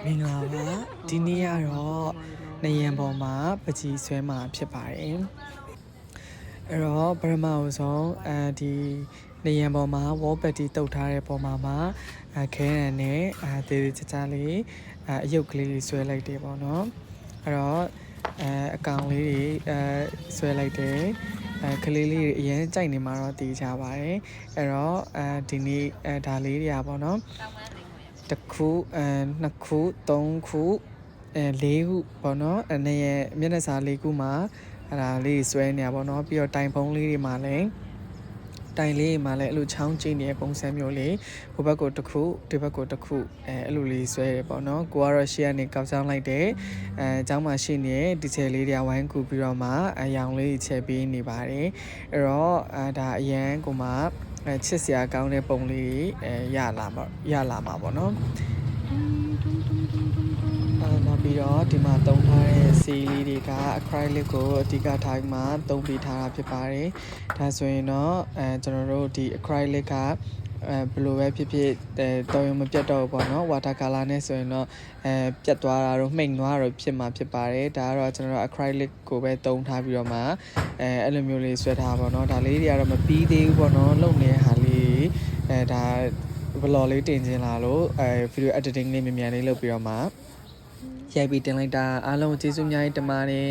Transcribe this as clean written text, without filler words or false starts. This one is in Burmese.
မင်္ဂလာပါဒီနေ့ကတော့နေရန်ပေါ်မှာပကြီးဆွဲမှာဖြစ်ပါတယ်အဲ့တော့ပထမဆုံးဒီနေရန်ပေါ်မှာဝေါ်ပက်တီတုတ်ထားတဲ့ပုံမှာခဲရံနဲ့သေးသေးချာချာလေးအယုတ်ကလေးတွေဆွဲလိုက်တယ်ပေါ့နော်အဲ့တော့အကောင်လေးတွေဆွဲလိုက်တယ်ကလေးလေးတွေအရင်ကြိုက်နေမှာတော့တည်ကြပါတယ်အဲ့တော့ဒီနေ့ဒါလေးတွေကပေါ့နော်တစ်ခုနှစ်ခုသုံးခုလေးခုပေါ့နော်နဲ့ရဲ့မျက်နှာစာလေးခုမှာအဲ့ဒါလေးဆွဲနေရပါတော့ပြီးတော့တိုင်ဖုံးလေးတွေမှာလည်းတိုင်လေးမှာလည်းအဲ့လိုချောင်းကျင်းနေတဲ့ပုံစံမျိုးလေးဟိုဘက်ကိုတစ်ခုဒီဘက်ကိုတစ်ခုအဲ့လိုလေးဆွဲရပေါ့နော်ကိုကတော့ရှေ့ကနေကောက်ချောင်းလိုက်တယ်အเจ้าမှာရှိနေတဲ့ဒီချယ်လေးတွေဝိုင်းကူပြီးတော့မှအယောင်လေးချက်ပေးနေပါတယ်အဲ့တော့ဒါအရန်ကိုမှချစ်စရာကောင်းတဲ့ပုံလေးရလာမှာပေါ့နော်နောက်ပြီးတော့ဒီမှာတုံးထားတဲ့စီလေးတွေက acrylic ကိုအဓိကထားပြီးမှတုံးပေးထားတာဖြစ်ပါတယ်ဒါဆိုရင်တော့ကျွန်တော်တို့ဒီ acrylic ကဘယ်လိုပဲဖြစ်ဖြစ်တော်ရုံမပြတ်တော့ဘူးပေါ့နော် water color နဲ့ဆိုရင်တော့ပြတ်သွားတာတော့မှိန်သွားတာဖြစ်မှာဖြစ်ပါတယ်ဒါကတော့ကျွန်တော်တို့ acrylic ကိုပဲတုံးထားပြီးတော့မှအဲ့လိုမျိုးလေးဆွဲထားပါတော့ဒါလေးတွေကတော့မပြီးသေးဘူးပေါ့နော်လုံနေတဲ့ဟာလေးဒါဘလော်လေးတင်ခြင်းလာလို့video editing လေးမြန်မြန်လေးလုပ်ပြီးတော့မှရိုက်ပြီးတင်လိုက်တာအားလုံးကျေးဇူးအများကြီးတင်ပါတယ်